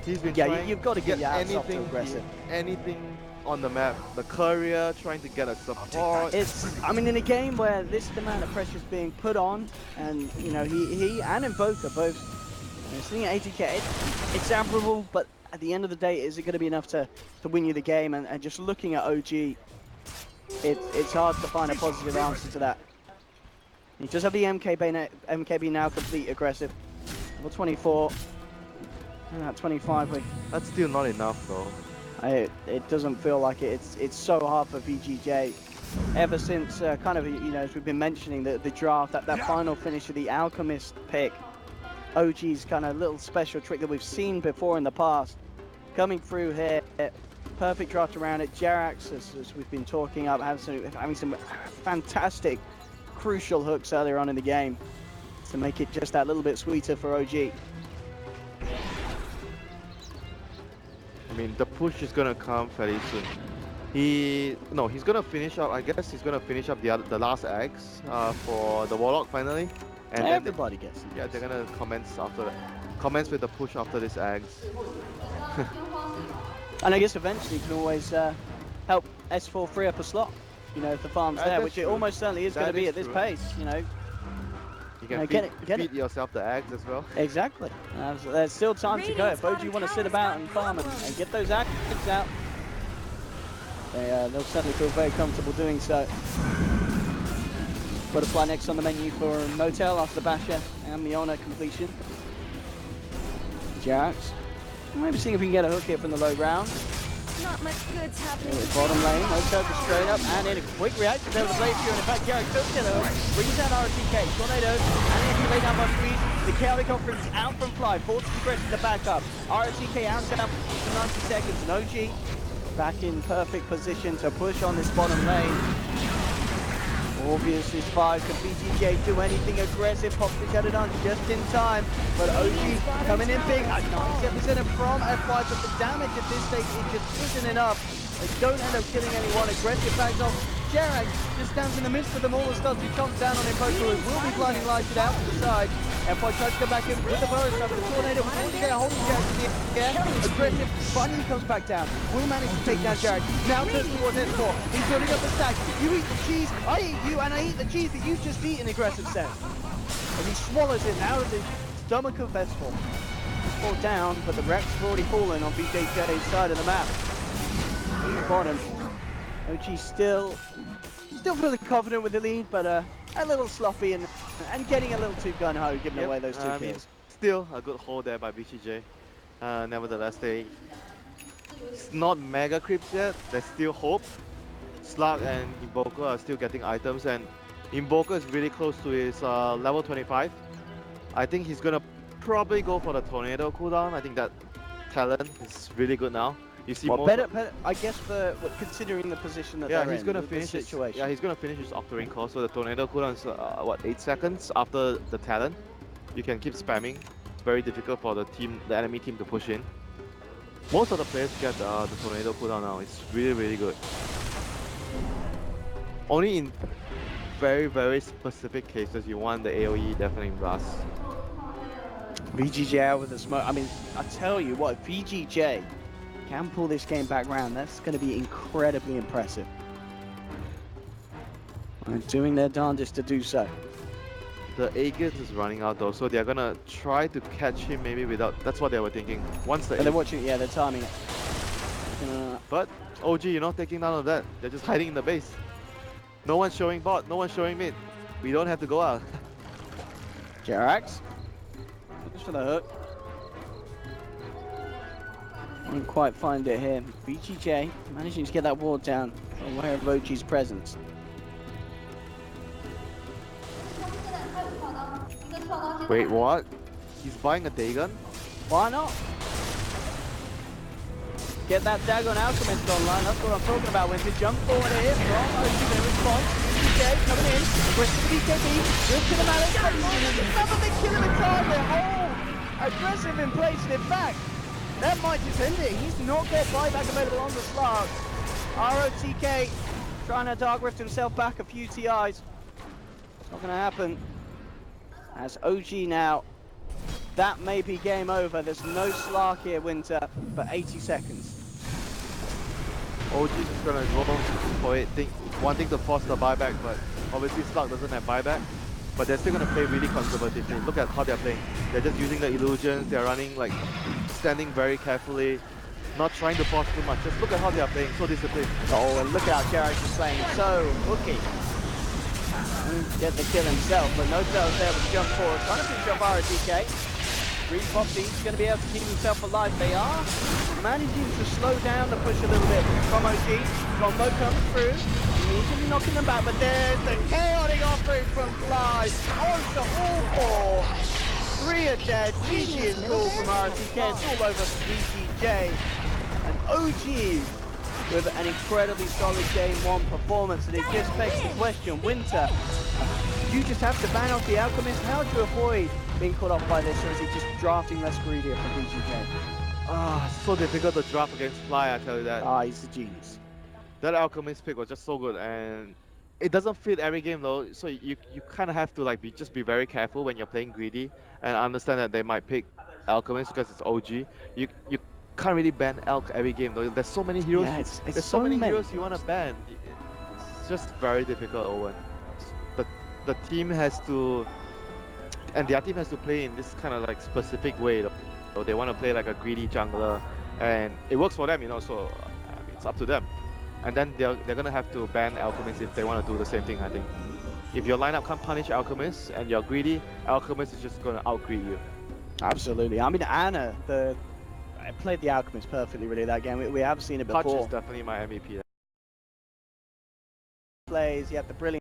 He's been trying you've got to get anything aggressive. Anything on the map. The courier trying to get a support. I mean, in a game where this amount of pressure is being put on, and you know he and Invoker both sitting at 80k, it's admirable. But at the end of the day, is it going to be enough to win you the game? And just looking at OG, it's hard to find a positive answer to that. You just have the MKB now complete aggressive. Level 24. And at 25, That's still not enough though. it doesn't feel like it. It's so hard for VGJ. Ever since kind of, you know, as we've been mentioning, the draft, that final finish of the Alchemist pick, OG's kind of little special trick that we've seen before in the past, coming through here. Perfect draft around it. Jerax, as we've been talking up, having some fantastic, crucial hooks earlier on in the game to make it just that little bit sweeter for OG. I mean, the push is gonna come fairly soon. He's gonna finish up. I guess he's gonna finish up the last eggs for the Warlock finally, and everybody gets it. Yeah, they're gonna commence after that. Commence with the push after this eggs. And I guess eventually you can always help S4 free up a slot. You know, if the farm's there, which it almost certainly is going to be at this pace. You know, you can feed yourself the eggs as well. Exactly. There's still time to go. If OG want to sit about and farm and get those eggs out, they'll certainly feel very comfortable doing so. Butterfly next on the menu for Motel after the Basher and the Honor completion. Jerax. Maybe seeing if we can get a hook here from the low ground. Not much good's happening. Bottom lane, Motel goes straight up and in a quick reaction to the blade view. And in fact, Jerax does get a hook, brings down RTK, Tornado, and if you lay down by speed, the chaotic offering is out from Fly, forces progression to back up. RTK out down for 90 seconds, and OG back in perfect position to push on this bottom lane. Obviously, Spies, can VGJ do anything aggressive? Pops the Shadow Dance just in time, but OG coming in big at 97% from F5, but the damage at this stage it just isn't enough. They don't end up killing anyone. Aggressive backs off. Jerax just stands in the midst of them all and starts to chomp down on Imposter, who will be blinding lighted out to the side. F5 tries to come back in with the burst after the Tornado. Holding Jerax in the air. Aggressive, finally comes back down. Will manage to take down Jerax. Now turns towards S4. He's building up the stack. You eat the cheese, I eat you, and I eat the cheese that you've just eaten, aggressive says. And he swallows it out of the stomach of S4. S4 down, but the reps have already fallen on VGJ's side of the map. In the bottom. OG still feeling confident with the lead, but a little sloppy and getting a little too gun-ho giving away those two kills. Still a good hold there by VGJ. Nevertheless, it's not mega creeps yet. There's still hope. Slug and Invoker are still getting items, and Invoker is really close to his level 25. I think he's gonna probably go for the Tornado cooldown. I think that talent is really good now. You see, better, I guess, for considering the position that they're he's gonna finish the situation. Yeah, he's gonna finish his Octarine core. So the Tornado cooldown is what, 8 seconds after the talent. You can keep spamming. It's very difficult for the enemy team to push in. Most of the players get the Tornado cooldown now. It's really good. Only in very specific cases you want the AoE deafening blast. VGJ out with the smoke. I mean, I tell you what, VGJ can pull this game back round. That's going to be incredibly impressive. And doing their darndest to do so. The Aegis is running out though, so they're gonna try to catch him maybe without. That's what they were thinking. Once they're watching, they're timing it. But OG, you're not taking none of that. They're just hiding in the base. No one's showing bot, no one's showing mid. We don't have to go out. Jerax. Just for the hook. Didn't quite find it here. VGJ managing to get that ward down, aware of OG's presence. Wait, what? He's buying a Dagon? Why not? Get that Dagon Alchemist online, that's what I'm talking about. Winter jump forward here from OG in response. VGJ coming in, twist to the BKB, good to the Malik, another big kill him entirely. Oh, aggressive in place, and in fact, that might just end it. He's not got buyback available on the slot. ROTK trying to dark rift himself back a few TIs. It's not going to happen. As OG now, that may be game over. There's no Slark here, Winter, for 80 seconds. OG is going to go for it, wanting to force the buyback, but obviously Slark doesn't have buyback. But they're still going to play really conservatively. Look at how they're playing. They're just using the illusions. They're running, like, standing very carefully, not trying to force too much. Just look at how they're playing, so disciplined. Oh, and look how Jerax is playing so hooky. Get the kill himself, but no tells there with the jump forward. Trying to finish off RTK. Green Foxy's going to be able to keep himself alive. They are managing to slow down the push a little bit from OG. Combo comes through, immediately knocking them back, but there's the chaotic offering from Fly onto all four. 3 are dead. GG is cool from RTK. It's all over VGJ. And OG with an incredibly solid Game 1 performance. And it just begs the question, Winter, you just have to ban off the Alchemist. How do you avoid being caught off by this, or is he just drafting less greedier from VGJ? So difficult to draft against Fly, I tell you that. He's a genius. That Alchemist pick was just so good, and it doesn't fit every game though. So you kind of have to like be very careful when you're playing greedy, and understand that they might pick Alchemist because it's OG. You can't really ban Alch every game though. There's so many heroes. Yeah, it's there's so many heroes you want to ban. It's just very difficult, Owen. The team has to, and their team has to play in this kind of like specific way. So they want to play like a greedy jungler, and it works for them, you know. So I mean, it's up to them. And then they're gonna have to ban Alchemist if they want to do the same thing. I think if your lineup can't punish Alchemist and you're greedy, Alchemist is just gonna outgreed you. Absolutely. I mean, Anna, played the Alchemist perfectly really that game. We have seen it before. Pudge is definitely my MVP. Plays, you have the brilliant